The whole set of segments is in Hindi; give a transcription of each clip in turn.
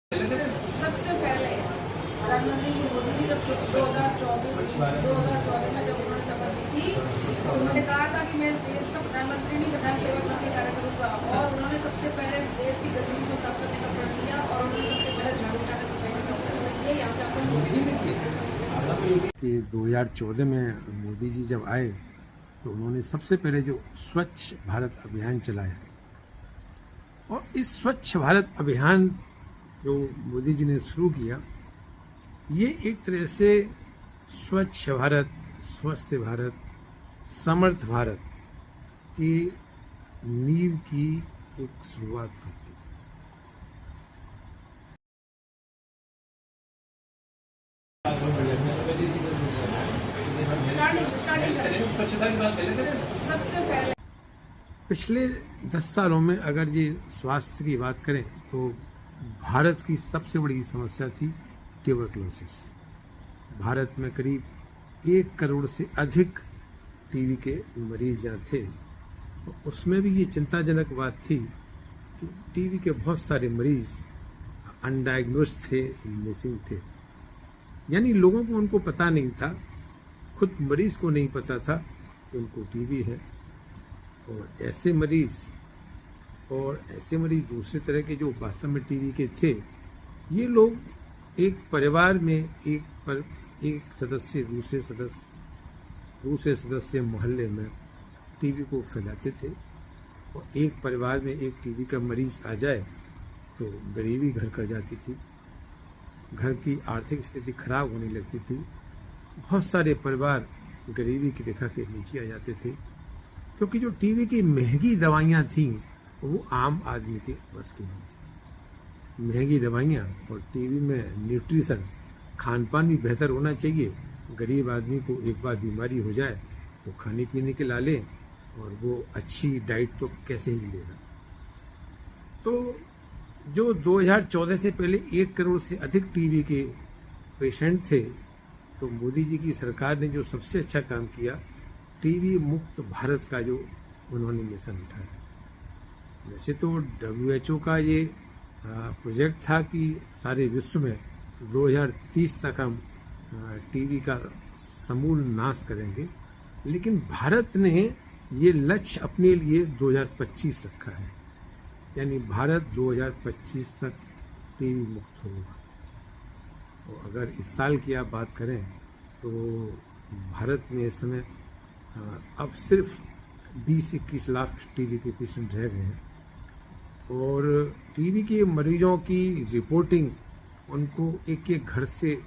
सबसे पहले प्रधानमंत्री मोदी जी जब 2014 में जब उन्होंने शपथ ली थी तो उन्होंने कहा था कि मैं इस देश का प्रधानमंत्री नहीं प्रधान सेवक बन के कार्य करूँगा, और उन्होंने सबसे पहले इस देश की गंदगी को साफ करने का प्रण किया और उन्होंने सबसे पहले झाड़ू उठाने से पहले ये यहाँ से आपको कि 2014 में मोदी जी जब आए तो उन्होंने सबसे पहले जो स्वच्छ भारत अभियान चलाया, और इस स्वच्छ भारत अभियान जो मोदी जी ने शुरू किया, ये एक तरह से स्वच्छ भारत, स्वस्थ भारत, समर्थ भारत की नींव की एक शुरुआत हुई थी। सबसे पहले पिछले 10 सालों में अगर ये स्वास्थ्य की बात करें तो भारत की सबसे बड़ी समस्या थी ट्यूबरक्लोसिस। भारत में करीब 1 करोड़ से अधिक टीबी के मरीज यहाँ थे। उसमें भी ये चिंताजनक बात थी कि टीबी के बहुत सारे मरीज अनडायग्नोस्ड थे, मिसिंग थे, यानी लोगों को उनको पता नहीं था, खुद मरीज को नहीं पता था कि उनको टीबी है। और ऐसे मरीज दूसरे तरह के जो वास्तव में टीबी के थे, ये लोग एक परिवार में एक सदस्य दूसरे सदस्य मोहल्ले में टीबी को फैलाते थे, और एक परिवार में एक टीबी का मरीज आ जाए तो गरीबी घर कर जाती थी, घर की आर्थिक स्थिति खराब होने लगती थी, बहुत सारे परिवार गरीबी की रेखा के नीचे आ जाते थे, क्योंकि जो टीबी की महंगी दवाइयाँ थीं वो आम आदमी के बस की नहीं थी। महंगी दवाइयाँ और टीबी में न्यूट्रिशन, खान पान भी बेहतर होना चाहिए। गरीब आदमी को एक बार बीमारी हो जाए तो खाने पीने के लाले, और वो अच्छी डाइट तो कैसे ही लेगा। तो जो 2014 से पहले 1 करोड़ से अधिक टीबी के पेशेंट थे, तो मोदी जी की सरकार ने जो सबसे अच्छा काम किया, टीबी मुक्त भारत का जो उन्होंने मिशन उठाया। वैसे तो WHO का ये प्रोजेक्ट था कि सारे विश्व में 2030 तक हम टीबी का समूल नाश करेंगे, लेकिन भारत ने ये लक्ष्य अपने लिए 2025 रखा है, यानी भारत 2025 तक टीबी मुक्त होगा। और अगर इस साल की आप बात करें तो भारत में इस समय अब सिर्फ 20-21 लाख टीबी के पेशेंट रह गए हैं, और टीबी के मरीजों की रिपोर्टिंग उनको एक घर से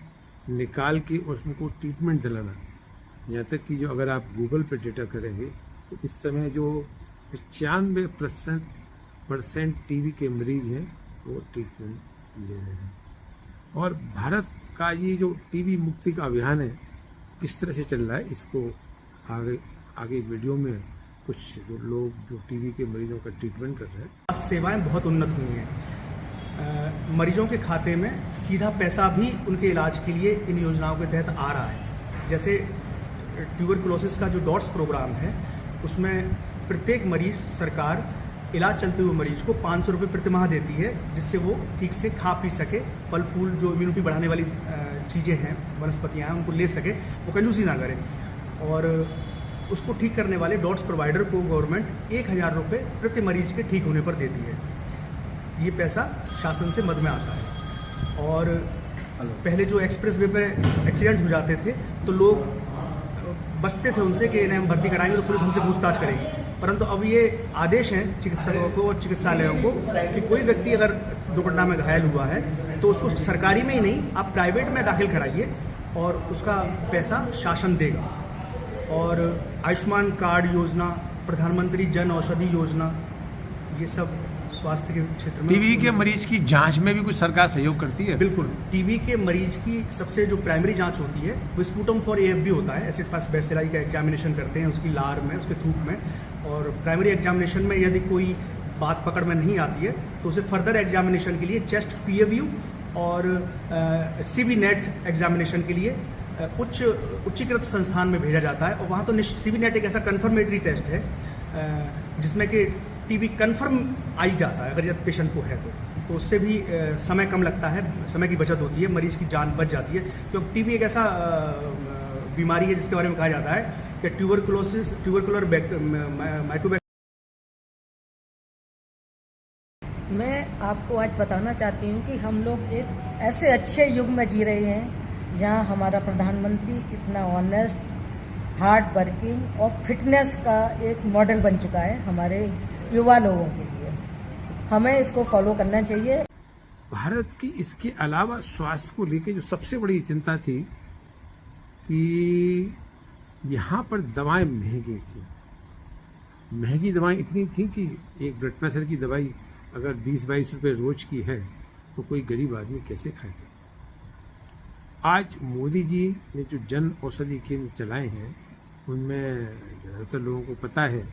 निकाल के उनको ट्रीटमेंट दिलाना, यहाँ तक कि जो अगर आप गूगल पे डेटा करेंगे तो इस समय जो 95% टीबी के मरीज हैं वो ट्रीटमेंट ले रहे हैं। और भारत का ये जो टीबी मुक्ति का अभियान है किस तरह से चल रहा है, इसको आगे वीडियो में कुछ जो लोग जो टीबी के मरीजों का ट्रीटमेंट कर रहे हैं। स्वास्थ्य सेवाएं बहुत उन्नत हुई हैं। मरीजों के खाते में सीधा पैसा भी उनके इलाज के लिए इन योजनाओं के तहत आ रहा है। जैसे ट्यूबरकुलोसिस का जो डॉट्स प्रोग्राम है, उसमें प्रत्येक मरीज, सरकार इलाज चलते हुए मरीज को 500 रुपये प्रति माह देती है, जिससे वो ठीक से खा पी सके, फल फूल जो इम्यूनिटी बढ़ाने वाली चीज़ें हैं, वनस्पतियाँ हैं, उनको ले सके, वो कंजूसी ना करे। और उसको ठीक करने वाले डॉट्स प्रोवाइडर को गवर्नमेंट 1000 रुपये प्रति मरीज के ठीक होने पर देती है। ये पैसा शासन से मद में आता है। और पहले जो एक्सप्रेस वे पे एक्सीडेंट हो जाते थे तो लोग बचते थे उनसे कि इन्हें हम भर्ती कराएंगे तो पुलिस हमसे पूछताछ करेगी, परंतु अब ये आदेश हैं चिकित्सकों को और चिकित्सालयों को कि कोई व्यक्ति अगर दुर्घटना में घायल हुआ है तो उसको सरकारी में ही नहीं, आप प्राइवेट में दाखिल कराइए और उसका पैसा शासन देगा। और आयुष्मान कार्ड योजना, प्रधानमंत्री जन औषधि योजना, ये सब स्वास्थ्य के क्षेत्र में। टीबी के मरीज की जांच में भी कुछ सरकार सहयोग करती है? बिल्कुल। टीबी के मरीज की सबसे जो प्राइमरी जांच होती है वो स्पूटम फॉर AFB होता है, एसिड फास्ट बैसिलाई का एग्जामिनेशन करते हैं उसकी लार में, उसके थूक में। और प्राइमरी एग्जामिनेशन में यदि कोई बात पकड़ में नहीं आती है तो उसे फर्दर एग्जामिनेशन के लिए चेस्ट PAVU और CB नेट एग्जामिनेशन के लिए उच्चीकृत संस्थान में भेजा जाता है। और वहाँ तो CB नेट एक ऐसा कन्फर्मेटरी टेस्ट है जिसमें कि टीबी कन्फर्म आई जाता है अगर यदि पेशेंट को है तो। तो उससे भी समय कम लगता है, समय की बचत होती है, मरीज़ की जान बच जाती है। क्योंकि टीबी एक ऐसा बीमारी है जिसके बारे में कहा जाता है कि ट्यूबरकुलर माइक्रोबैक्टीरिया। मैं आपको आज बताना चाहती हूँ कि हम लोग एक ऐसे अच्छे युग में जी रहे हैं जहाँ हमारा प्रधानमंत्री इतना ऑनेस्ट, हार्ड वर्किंग और फिटनेस का एक मॉडल बन चुका है हमारे युवा लोगों के लिए। हमें इसको फॉलो करना चाहिए। भारत की इसके अलावा स्वास्थ्य को लेकर जो सबसे बड़ी चिंता थी कि यहाँ पर दवाएं महंगी थी। महंगी दवाएं इतनी थी कि एक ब्लड प्रेशर की दवाई अगर 20-22 रुपये रोज की है तो कोई गरीब आदमी कैसे खाएगा। आज मोदी जी ने जो जन औषधि केंद्र चलाए हैं उनमें ज़्यादातर लोगों को पता है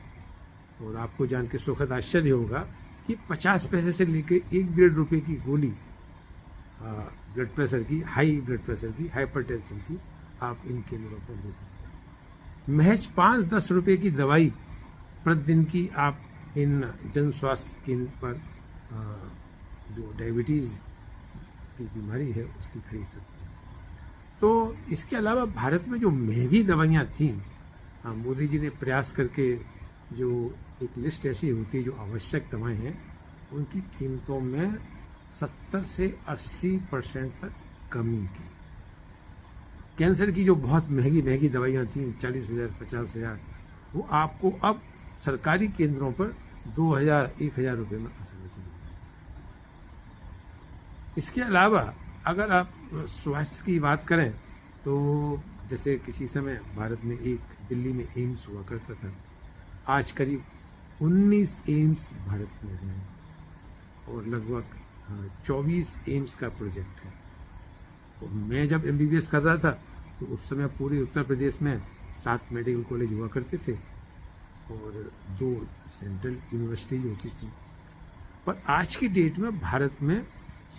और आपको जान के सुखद आश्चर्य होगा कि 50 पैसे से लेकर 1-1.5 रुपये की गोली ब्लड प्रेशर की, हाई ब्लड प्रेशर की, हाइपरटेंशन की आप इन केंद्रों पर ले सकते हैं। महज 5-10 रुपये की दवाई प्रतिदिन की आप इन जन स्वास्थ्य केंद्र पर जो डायबिटीज़ की बीमारी है उसकी खरीद सकते हैं। तो इसके अलावा भारत में जो महंगी दवाइयाँ थीं, मोदी जी ने प्रयास करके जो एक लिस्ट ऐसी होती है जो आवश्यक दवाएं हैं उनकी कीमतों में 70 से 80% तक कमी की। कैंसर की जो बहुत महंगी दवाइयाँ थीं 40,000 50,000, वो आपको अब सरकारी केंद्रों पर 2,000-1,000 रुपये में आसानी से मिल जाती है। इसके अलावा अगर आप स्वास्थ्य की बात करें तो जैसे किसी समय भारत में एक दिल्ली में एम्स हुआ करता था, आज करीब 19 एम्स भारत में हैं और लगभग 24 एम्स का प्रोजेक्ट है। और मैं जब MBBS कर रहा था तो उस समय पूरे उत्तर प्रदेश में 7 मेडिकल कॉलेज हुआ करते थे और 2 सेंट्रल यूनिवर्सिटीज होती थी। पर आज की डेट में भारत में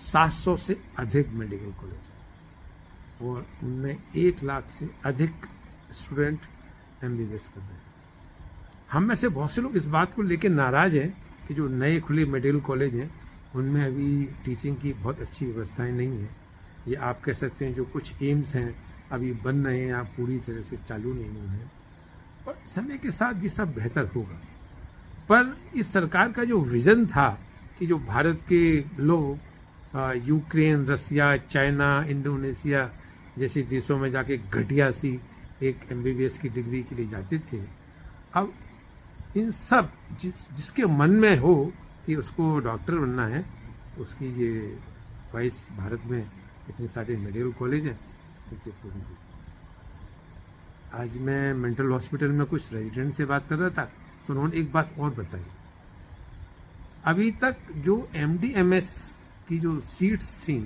700 से अधिक मेडिकल कॉलेज हैं और उनमें 1 लाख से अधिक स्टूडेंट MBBS कर रहे हैं। हम में से बहुत से लोग इस बात को लेकर नाराज़ हैं कि जो नए खुले मेडिकल कॉलेज हैं उनमें अभी टीचिंग की बहुत अच्छी व्यवस्थाएं नहीं है। ये आप कह सकते हैं जो कुछ एम्स हैं अभी बन रहे हैं, आप पूरी तरह से चालू नहीं हुए हैं और समय के साथ ये सब बेहतर होगा। पर इस सरकार का जो विज़न था कि जो भारत के लोग यूक्रेन, रसिया, चाइना, इंडोनेशिया जैसे देशों में जाके घटिया सी एक MBBS की डिग्री के लिए जाते थे, अब इन सब जिसके मन में हो कि उसको डॉक्टर बनना है, उसकी ये ख्वाहिश भारत में इतने सारे मेडिकल कॉलेज हैं इनसे पूरी होगी। आज मैं मेंटल हॉस्पिटल में कुछ रेजिडेंट से बात कर रहा था तो उन्होंने एक बात और बताई। अभी तक जो MD MS की जो सीट्स थी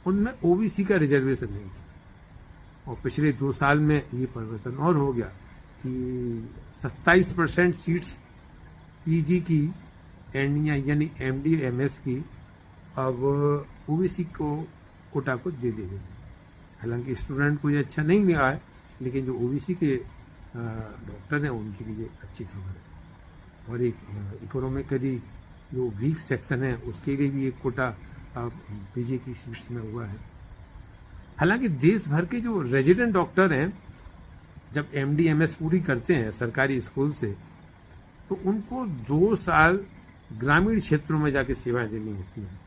उनमें OBC का रिजर्वेशन नहीं था और पिछले 2 साल में ये परिवर्तन और हो गया कि 27% सीट्स PG की यानी MD MS की अब OBC को कोटा को दे दी गई। हालांकि स्टूडेंट को ये अच्छा नहीं मिला है लेकिन जो OBC के डॉक्टर हैं उनके लिए अच्छी खबर है। और एक इकोनॉमिकली जो वीक सेक्शन है उसके लिए भी एक कोटा अब PG की सीट्स में हुआ है। हालांकि देश भर के जो रेजिडेंट डॉक्टर हैं जब MD MS पूरी करते हैं सरकारी स्कूल से तो उनको 2 साल ग्रामीण क्षेत्रों में जाके सेवाएं देनी होती हैं।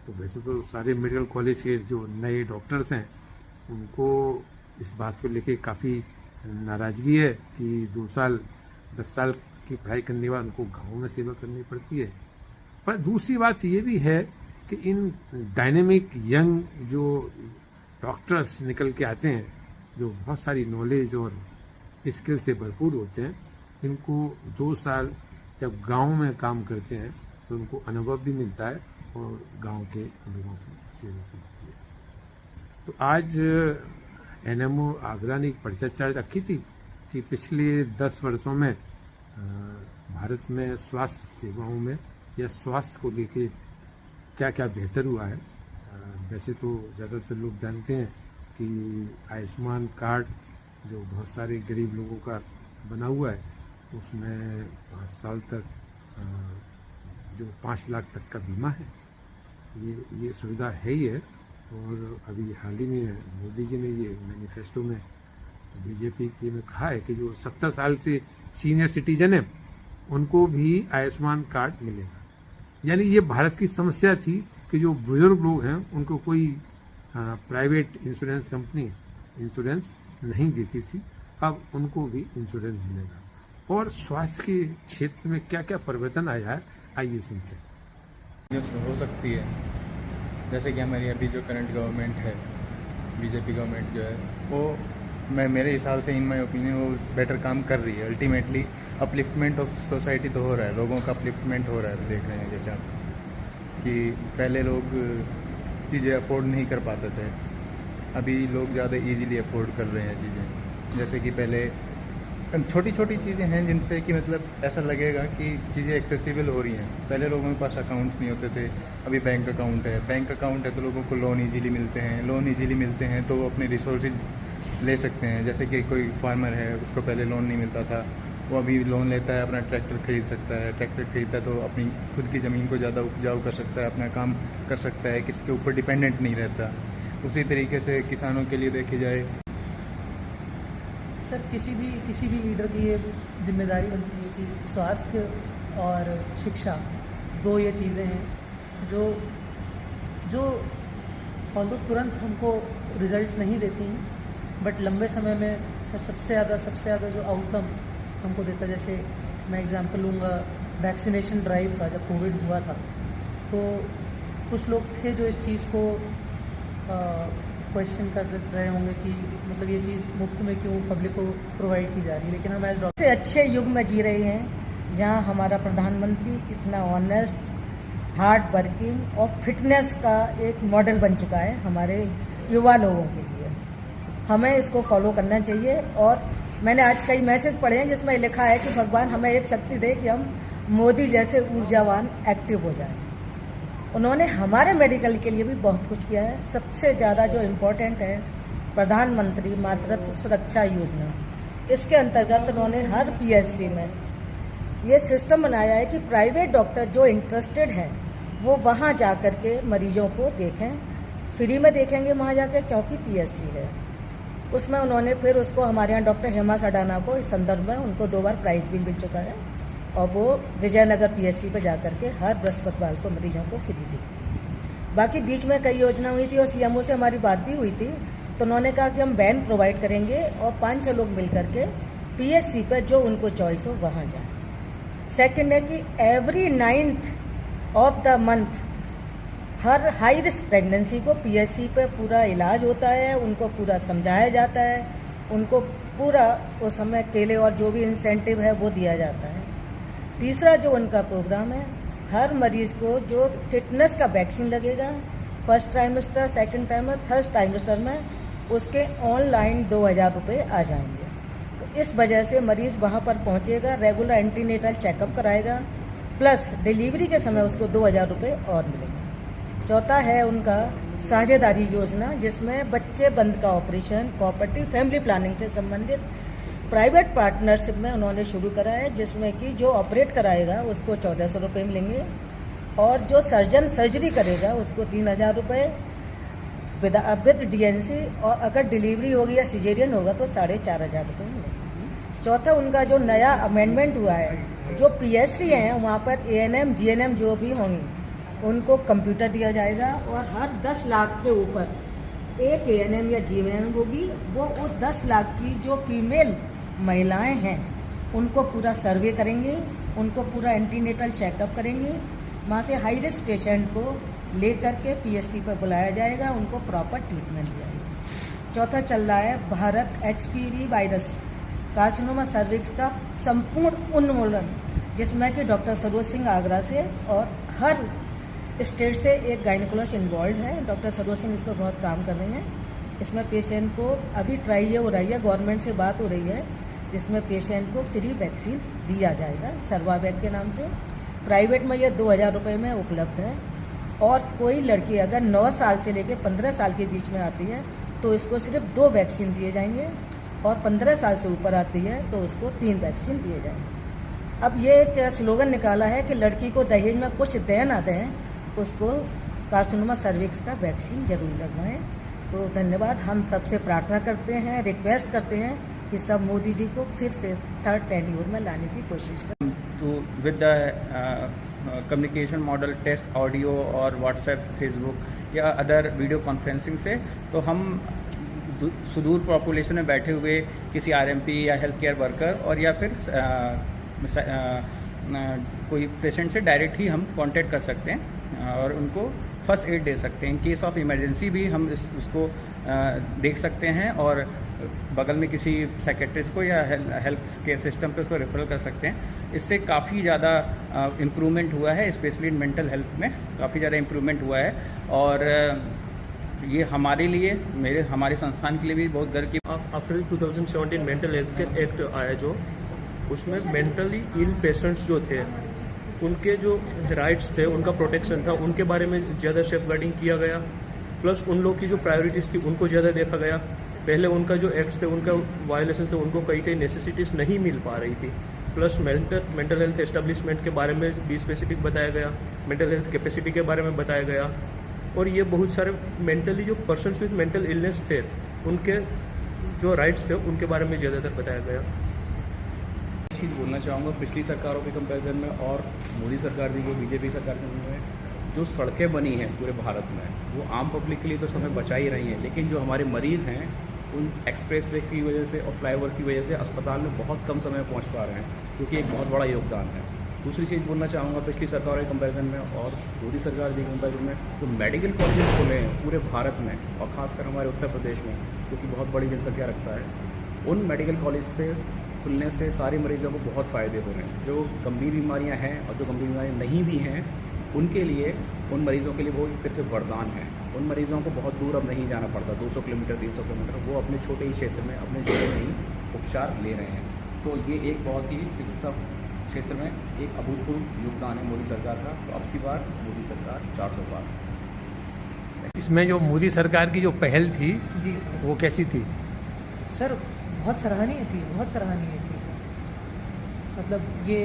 तो वैसे तो सारे मेडिकल कॉलेज के जो नए डॉक्टर्स हैं उनको इस बात को लेके काफ़ी नाराज़गी है कि 2 साल 10 साल की पढ़ाई करने के बाद उनको गाँव में सेवा करनी पड़ती है। पर दूसरी बात ये भी है कि इन डायनेमिक यंग जो डॉक्टर्स निकल के आते हैं जो बहुत सारी नॉलेज और स्किल से भरपूर होते हैं, इनको 2 साल जब गांव में काम करते हैं तो उनको अनुभव भी मिलता है और गांव के लोगों की सेवा भी होती है। तो आज NMO आगरा ने एक परिचर्चा रखी थी कि पिछले 10 वर्षों में भारत में स्वास्थ्य सेवाओं में या स्वास्थ्य को लेके क्या क्या बेहतर हुआ है। वैसे तो ज़्यादातर लोग जानते हैं कि आयुष्मान कार्ड जो बहुत सारे गरीब लोगों का बना हुआ है उसमें 5 साल तक जो 5 लाख तक का बीमा है ये सुविधा है ही है। और अभी हाल ही में मोदी जी ने ये मैनिफेस्टो में बीजेपी की में कहा है कि जो 70 साल से सीनियर सिटीजन है उनको भी आयुष्मान कार्ड मिलेगा। यानी ये भारत की समस्या थी कि जो बुजुर्ग लोग हैं उनको कोई प्राइवेट इंश्योरेंस कंपनी इंश्योरेंस नहीं देती थी, अब उनको भी इंश्योरेंस मिलेगा। और स्वास्थ्य के क्षेत्र में क्या क्या परिवर्तन आया है, आइए सुनते हैं। जो हो सकती है, जैसे कि हमारी अभी जो करंट गवर्नमेंट है, बीजेपी गवर्नमेंट जो है, वो मेरे हिसाब से इन माय ओपिनियन वो बेटर काम कर रही है। अल्टीमेटली अपलिफ्टमेंट ऑफ सोसाइटी तो हो रहा है, लोगों का अपलिफ्टमेंट हो रहा है। देख रहे हैं जैसे आप कि पहले लोग चीज़ें अफोर्ड नहीं कर पाते थे, अभी लोग ज़्यादा इजीली अफोर्ड कर रहे हैं चीज़ें। जैसे कि पहले छोटी छोटी चीज़ें हैं जिनसे कि मतलब ऐसा लगेगा कि चीज़ें एक्सेसिबल हो रही हैं। पहले लोगों के पास अकाउंट्स नहीं होते थे, अभी बैंक अकाउंट है। बैंक अकाउंट है तो लोगों को लोन इजीली मिलते हैं, लोन इजीली मिलते हैं तो वो अपने रिसोर्सेज ले सकते हैं। जैसे कि कोई फार्मर है, उसको पहले लोन नहीं मिलता था, वो अभी लोन लेता है, अपना ट्रैक्टर खरीद सकता है। ट्रैक्टर खरीदता है तो अपनी खुद की ज़मीन को ज़्यादा उपजाऊ कर सकता है, अपना काम कर सकता है, किसी के ऊपर डिपेंडेंट नहीं रहता। उसी तरीके से किसानों के लिए देखी जाए, सर किसी भी लीडर की ये जिम्मेदारी बनती है कि स्वास्थ्य और शिक्षा, दो ये चीज़ें हैं जो ऑल्दो तुरंत हमको रिजल्ट्स नहीं देती हैं, बट लंबे समय में सबसे ज़्यादा जो आउटकम हमको देता। जैसे मैं एग्जांपल लूँगा वैक्सीनेशन ड्राइव का। जब कोविड हुआ था तो कुछ लोग थे जो इस चीज़ को क्वेश्चन कर रहे होंगे कि मतलब ये चीज़ मुफ्त में क्यों पब्लिक को प्रोवाइड की जा रही है, लेकिन हम एज डॉक्टर से अच्छे युग में जी रहे हैं जहां हमारा प्रधानमंत्री इतना ऑनेस्ट, हार्ड वर्किंग और फिटनेस का एक मॉडल बन चुका है हमारे युवा लोगों के लिए। हमें इसको फॉलो करना चाहिए। और मैंने आज कई मैसेज पढ़े हैं जिसमें लिखा है कि भगवान हमें एक शक्ति दे कि हम मोदी जैसे ऊर्जावान एक्टिव हो जाएं। उन्होंने हमारे मेडिकल के लिए भी बहुत कुछ किया है। सबसे ज़्यादा जो इम्पोर्टेंट है प्रधानमंत्री मातृत्व सुरक्षा योजना, इसके अंतर्गत उन्होंने हर पीएचसी में ये सिस्टम बनाया है कि प्राइवेट डॉक्टर जो इंटरेस्टेड हैं वो वहाँ जा कर के मरीजों को देखें, फ्री में देखेंगे वहाँ जाकर, क्योंकि पीएचसी है। उसमें उन्होंने फिर उसको हमारे यहाँ डॉक्टर हेमा सडाना को इस संदर्भ में उनको 2 बार प्राइज़ भी मिल चुका है और वो विजयनगर पीएचसी पर जाकर के हर बृहस्पतिवार को मरीजों को फ्री दी। बाकी बीच में कई योजना हुई थी और सीएमओ से हमारी बात भी हुई थी, तो उन्होंने कहा कि हम वैन प्रोवाइड करेंगे और 5-6 लोग मिल करके पीएचसी पर जो उनको चॉइस हो वहाँ जाए। सेकंड है कि every 9th of the month her high risk pregnancy को पीएचसी पे पूरा इलाज होता है, उनको पूरा समझाया जाता है, उनको पूरा उस समय केले और जो भी इंसेंटिव है वो दिया जाता है। तीसरा जो उनका प्रोग्राम है, हर मरीज को जो टिटनेस का वैक्सीन लगेगा first trimester, second trimester, third trimester में उसके ऑनलाइन 2000 रुपये आ जाएंगे। तो इस वजह से मरीज वहाँ पर पहुँचेगा, रेगुलर एंटीनेटल चेकअप कराएगा, प्लस डिलीवरी के समय उसको 2000 रुपये और मिलेंगे। चौथा है उनका साझेदारी योजना, जिसमें बच्चे बंद का ऑपरेशन, प्रॉपर्टी, फैमिली प्लानिंग से संबंधित प्राइवेट पार्टनरशिप में उन्होंने शुरू करा है, जिसमें कि जो ऑपरेट कराएगा उसको 1400 रुपये मिलेंगे और जो सर्जन सर्जरी करेगा उसको 3000 रुपये विद डीएनसी, और अगर डिलीवरी होगी या सिजेरियन होगा तो 4500 रुपये मिलेंगे। चौथा उनका जो नया अमेंडमेंट हुआ है, जो पीएचसी हैं वहाँ पर एएनएम जीएनएम जो भी होंगी उनको कंप्यूटर दिया जाएगा और हर 10 लाख के ऊपर एक एएनएम या जीएनएम होगी, वो 10 लाख की जो फीमेल महिलाएं हैं उनको पूरा सर्वे करेंगे, उनको पूरा एंटीनेटल चेकअप करेंगे। वहाँ से हाई रिस्क पेशेंट को ले करके पीएचसी पर बुलाया जाएगा, उनको प्रॉपर ट्रीटमेंट दिया जाएगा। चौथा चल रहा है Bharat HPV virus carcinoma cervix का संपूर्ण उन्मूलन, जिसमें कि डॉक्टर सरोज सिंह आगरा से और हर स्टेट से एक गायनिकोलॉजिस्ट इन्वॉल्व है। डॉक्टर सरोज सिंह इस पर बहुत काम कर रहे हैं। इसमें पेशेंट को अभी ट्राई ये हो रही है, गवर्नमेंट से बात हो रही है, जिसमें पेशेंट को फ्री वैक्सीन दिया जाएगा सर्वावैक के नाम से। प्राइवेट में ये 2000 रुपये में उपलब्ध है। और कोई लड़की अगर 9 साल से लेकर 15 साल के बीच में आती है तो इसको सिर्फ 2 वैक्सीन दिए जाएंगे, और 15 साल से ऊपर आती है तो उसको 3 वैक्सीन दिए जाएंगे। अब ये एक स्लोगन निकाला है कि लड़की को दहेज में कुछ दें ना दें, उसको कार्सिनोमा सर्विक्स का वैक्सीन जरूर लगवाएं। तो धन्यवाद। हम सबसे प्रार्थना करते हैं, रिक्वेस्ट करते हैं कि सब मोदी जी को फिर से थर्ड टेन्योर में लाने की कोशिश करें। तो with the communication model test audio और व्हाट्सएप, फेसबुक या अदर वीडियो कॉन्फ्रेंसिंग से, तो हम सुदूर पॉपुलेशन में बैठे हुए किसी आरएमपी या हेल्थ केयर वर्कर और या फिर कोई पेशेंट से डायरेक्ट ही हम कांटेक्ट कर सकते हैं और उनको फर्स्ट एड दे सकते हैं। इन केस ऑफ इमरजेंसी भी हम उसको देख सकते हैं और बगल में किसी साइकेट्रिस्ट को या हेल्थ केयर सिस्टम पे उसको रेफरल कर सकते हैं। इससे काफ़ी ज़्यादा इम्प्रूवमेंट हुआ है, स्पेशली इन मेंटल हेल्थ में काफ़ी ज़्यादा इम्प्रूवमेंट हुआ है और ये हमारे लिए, हमारे संस्थान के लिए भी बहुत गर्व की। After 2017 mental health care act आया जो, उसमें मेंटली इल पेशेंट्स जो थे उनके जो राइट्स थे, उनका प्रोटेक्शन था, उनके बारे में ज़्यादा सेफगार्डिंग किया गया। प्लस उन लोग की जो प्रायोरिटीज़ थी उनको ज़्यादा देखा गया। पहले उनका जो एक्ट्स थे, उनका वायलेशन से उनको कई नेसेसिटीज़ नहीं मिल पा रही थी। प्लस मेंटल हेल्थ एस्टेब्लिशमेंट के बारे में भी स्पेसिफिक बताया गया, मेंटल हेल्थ कैपेसिटी के बारे में बताया गया और ये बहुत सारे मेंटली जो पर्सन्स विद मेंटल इलनेस थे उनके जो राइट्स थे उनके बारे में ज़्यादातर बताया गया। चीज़ बोलना चाहूँगा, पिछली सरकारों के कंपैरिजन में और मोदी सरकार जी की, बीजेपी सरकार के में जो सड़कें बनी हैं पूरे भारत में, वो आम पब्लिक के लिए तो समय बचा ही रही हैं, लेकिन जो हमारे मरीज़ हैं उन एक्सप्रेस वे की वजह से और फ्लाईओवर की वजह से अस्पताल में बहुत कम समय में पहुँच पा रहे हैं, क्योंकि एक बहुत बड़ा योगदान है। दूसरी चीज़ बोलना चाहूँगा, पिछली सरकारों के कंपैरिजन में और मोदी सरकार जी के कंपैरिजन में जो मेडिकल कॉलेज खुले हैं पूरे भारत में और ख़ासकर हमारे उत्तर प्रदेश में, क्योंकि बहुत बड़ी जनसंख्या रखता है, उन मेडिकल कॉलेज से खुलने से सारे मरीजों को बहुत फ़ायदे हो रहे हैं। जो गंभीर बीमारियां हैं और जो गंभीर बीमारियां नहीं भी हैं, उनके लिए, उन मरीजों के लिए वो एक तरह से वरदान है। उन मरीजों को बहुत दूर अब नहीं जाना पड़ता, 200 किलोमीटर 300 किलोमीटर, वो अपने छोटे ही क्षेत्र में, अपने जिले में ही उपचार ले रहे हैं। तो ये एक बहुत ही चिकित्सा क्षेत्र में एक अभूतपूर्व योगदान है मोदी सरकार का। तो अब की बार मोदी सरकार 400 पार। इसमें जो मोदी सरकार की जो पहल थी जी सर। वो कैसी थी? सर बहुत सराहनीय थी, बहुत सराहनीय थी सर। मतलब ये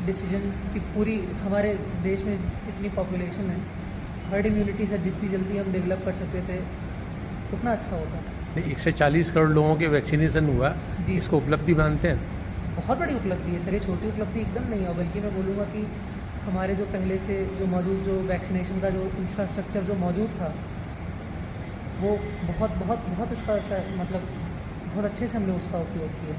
डिसीजन कि पूरी हमारे देश में इतनी पॉपुलेशन है, हर्ड इम्यूनिटी सर जितनी जल्दी हम डेवलप कर सकते थे उतना अच्छा होता। 140 करोड़ लोगों के वैक्सीनेशन हुआ जी। इसको उपलब्धि मानते हैं? बहुत बड़ी उपलब्धि है सर, ये छोटी उपलब्धि एकदम नहीं है। बल्कि मैं बोलूँगा कि हमारे जो पहले से जो मौजूद जो वैक्सीनेशन का जो इंफ्रास्ट्रक्चर जो मौजूद था, वो बहुत इसका मतलब बहुत अच्छे से हमने उसका उपयोग किया।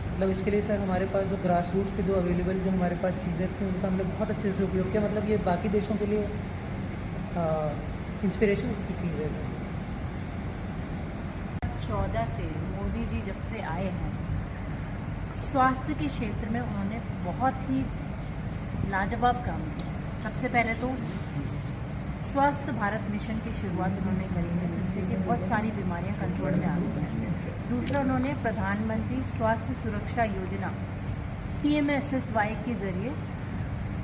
मतलब इसके लिए सर हमारे पास जो ग्रास रूट्स पे जो अवेलेबल जो हमारे पास चीज़ें थी उनका हमने बहुत अच्छे से उपयोग किया। मतलब ये बाकी देशों के लिए इंस्पिरेशन की चीज़ है सर। 14 से मोदी जी जब से आए हैं, स्वास्थ्य के क्षेत्र में उन्होंने बहुत ही लाजवाब काम किया। सबसे पहले तो स्वास्थ्य भारत मिशन की शुरुआत उन्होंने करी है, जिससे कि बहुत सारी बीमारियां कंट्रोल में आ गई हैं। दूसरा, उन्होंने प्रधानमंत्री स्वास्थ्य सुरक्षा योजना PMSSY के ज़रिए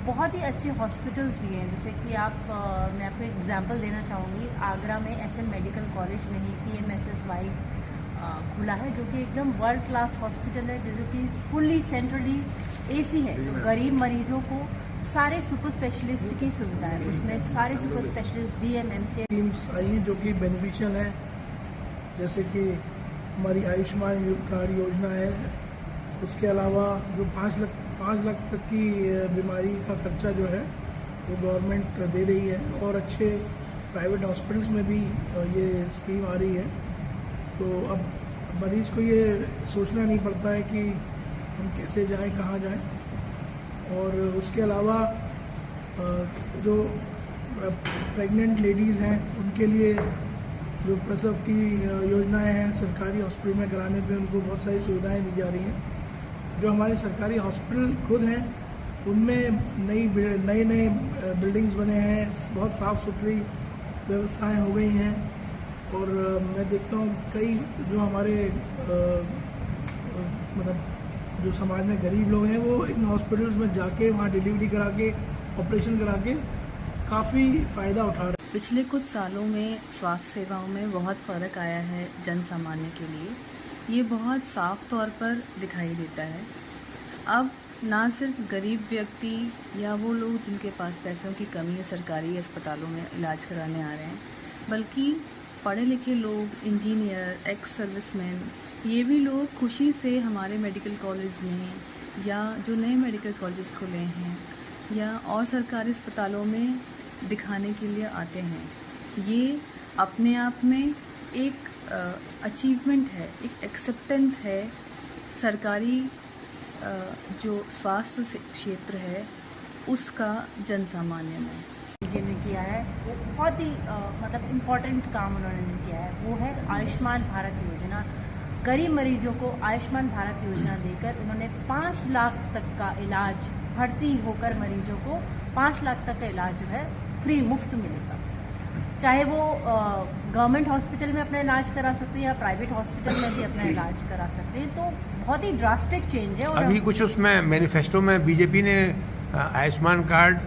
बहुत ही अच्छे हॉस्पिटल्स दिए हैं। जैसे कि मैं आपको एग्जांपल देना चाहूँगी, आगरा में SM मेडिकल कॉलेज में ही PMSSY खुला है, जो कि एकदम वर्ल्ड क्लास हॉस्पिटल है, जो कि फुल्ली सेंट्रली AC है। तो गरीब मरीजों को सारे सुपर स्पेशलिस्ट की सुविधा है, उसमें सारे सुपर स्पेशलिस्ट DMMC स्कीम्स आई हैं जो कि बेनिफिशियल है। जैसे कि हमारी आयुष्मान कार्ड योजना है, उसके अलावा जो 5 लाख तक की बीमारी का खर्चा जो है वो गवर्नमेंट दे रही है और अच्छे प्राइवेट हॉस्पिटल्स में भी ये स्कीम आ रही है। तो अब मरीज़ को ये सोचना नहीं पड़ता है कि हम कैसे जाएं, कहाँ जाएं। और उसके अलावा जो प्रेग्नेंट लेडीज़ हैं उनके लिए जो प्रसव की योजनाएं हैं सरकारी हॉस्पिटल में कराने पे उनको बहुत सारी सुविधाएं दी जा रही हैं। जो हमारे सरकारी हॉस्पिटल खुद हैं उनमें नए बिल्डिंग्स बने हैं, बहुत साफ़ सुथरी व्यवस्थाएं हो गई हैं। और मैं देखता हूँ कई जो हमारे मतलब जो समाज में गरीब लोग हैं वो इन हॉस्पिटल्स में जाके वहाँ डिलीवरी करा के ऑपरेशन करा के काफ़ी फ़ायदा उठा रहे हैं। पिछले कुछ सालों में स्वास्थ्य सेवाओं में बहुत फ़र्क आया है जन सामान्य के लिए। ये बहुत साफ तौर पर दिखाई देता है। अब ना सिर्फ गरीब व्यक्ति या वो लोग जिनके पास पैसों की कमी है सरकारी अस्पतालों में इलाज कराने आ रहे हैं, बल्कि पढ़े लिखे लोग, इंजीनियर, एक्स सर्विसमैन, ये भी लोग खुशी से हमारे मेडिकल कॉलेज में या जो नए मेडिकल कॉलेज खुले हैं या और सरकारी अस्पतालों में दिखाने के लिए आते हैं। ये अपने आप में एक अचीवमेंट है, एक एक्सेप्टेंस है सरकारी जो स्वास्थ्य क्षेत्र है उसका जन सामान्य में। जिन्होंने किया है वो बहुत ही मतलब इम्पोर्टेंट काम उन्होंने किया है, वो है आयुष्मान भारत योजना। गरीब मरीजों को आयुष्मान भारत योजना देकर उन्होंने 5 लाख तक का इलाज, भर्ती होकर मरीजों को 5 लाख तक का इलाज जो है फ्री मुफ्त मिलेगा। चाहे वो गवर्नमेंट हॉस्पिटल में अपना इलाज करा सकते हैं या प्राइवेट हॉस्पिटल में भी अपना इलाज करा सकते हैं। तो बहुत ही ड्रास्टिक चेंज है। और अभी कुछ उसमें मैनिफेस्टो में बीजेपी ने आयुष्मान कार्ड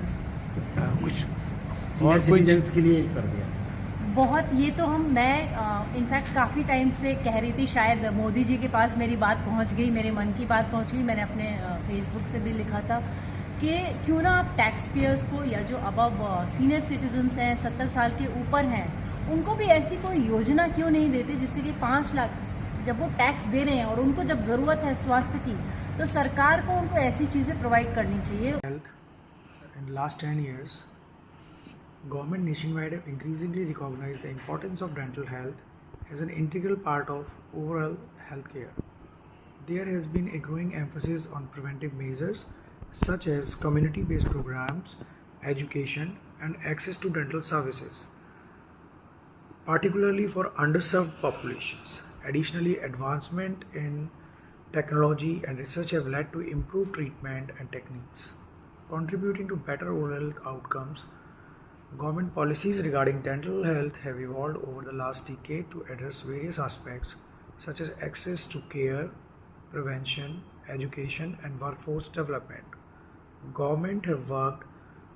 कुछ और सिटीजन्स के लिए कर दिया। बहुत, ये तो मैं इनफैक्ट काफ़ी टाइम से कह रही थी, शायद मोदी जी के पास मेरी बात पहुंच गई, मेरे मन की बात पहुंच गई। मैंने अपने फेसबुक से भी लिखा था कि क्यों ना आप टैक्स पेयर्स को या जो अबव सीनियर सिटीजन्स हैं, 70 साल के ऊपर हैं, उनको भी ऐसी कोई योजना क्यों नहीं देते जिससे कि 5 लाख जब वो टैक्स दे रहे हैं और उनको जब ज़रूरत है स्वास्थ्य की, तो सरकार को उनको ऐसी चीज़ें प्रोवाइड करनी चाहिए। In last 10 years, government nationwide have increasingly recognized the importance of dental health as an integral part of overall healthcare. There has been a growing emphasis on preventive measures such as community-based programs, education, and access to dental services, particularly for underserved populations. Additionally, advancement in technology and research have led to improved treatment and techniques, contributing to better oral health outcomes. Government policies regarding dental health have evolved over the last decade to address various aspects such as access to care, prevention, education, and workforce development. Government have worked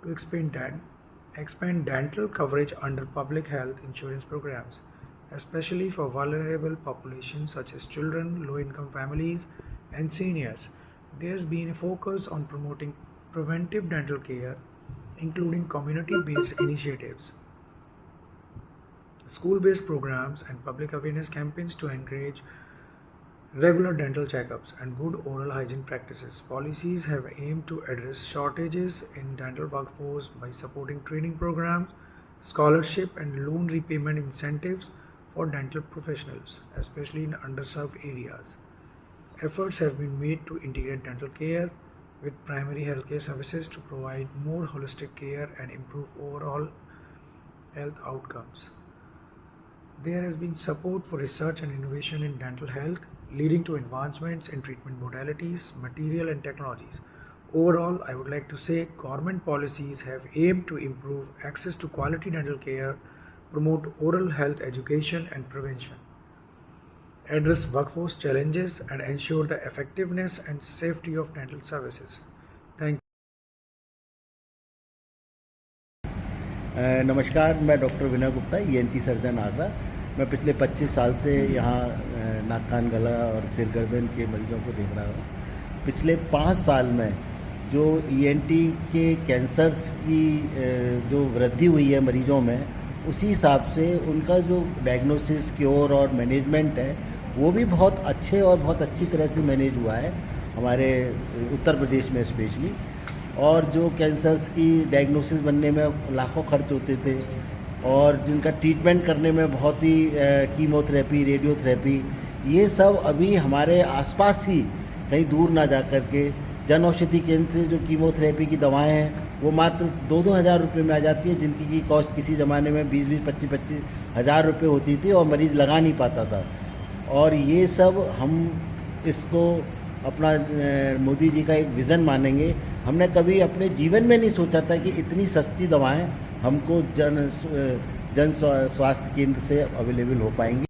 to expand dental coverage under public health insurance programs, especially for vulnerable populations such as children, low-income families, and seniors. There has been a focus on promoting preventive dental care, including community-based initiatives, school-based programs, and public awareness campaigns to encourage regular dental checkups and good oral hygiene practices. Policies have aimed to address shortages in dental workforce by supporting training programs, scholarship, and loan repayment incentives for dental professionals, especially in underserved areas. Efforts have been made to integrate dental care with primary healthcare services to provide more holistic care and improve overall health outcomes. There has been support for research and innovation in dental health, leading to advancements in treatment modalities, material, and technologies. Overall, I would like to say government policies have aimed to improve access to quality dental care, promote oral health education and prevention, address workforce challenges, and ensure the effectiveness and safety of dental services. Thank you. नमस्कार, मैं डॉक्टर विनय गुप्ता, ENT सर्जन आगरा। मैं पिछले 25 साल से यहाँ नाक कान गला और सिर गर्दन के मरीजों को देख रहा हूँ। पिछले 5 साल में जो ENT के कैंसर्स की जो वृद्धि हुई है मरीजों में, उसी हिसाब से उनका जो डायग्नोसिस, क्योर और मैनेजमेंट है वो भी बहुत अच्छे और बहुत अच्छी तरह से मैनेज हुआ है हमारे उत्तर प्रदेश में स्पेशली। और जो कैंसर्स की डायग्नोसिस बनने में लाखों खर्च होते थे और जिनका ट्रीटमेंट करने में बहुत ही कीमोथेरेपी, रेडियोथेरेपी, ये सब अभी हमारे आसपास ही कहीं दूर ना जा कर के जन औषधि केंद्र से जो कीमोथेरेपी की दवाएं हैं वो मात्र 2-2 हज़ार रुपये में आ जाती है, जिनकी की कॉस्ट किसी ज़माने में 20-20, 25-25 हज़ार रुपये होती थी और मरीज़ लगा नहीं पाता था। और ये सब हम इसको अपना मोदी जी का एक विज़न मानेंगे। हमने कभी अपने जीवन में नहीं सोचा था कि इतनी सस्ती दवाएं हमको जन स्वास्थ्य केंद्र से अवेलेबल हो पाएंगी।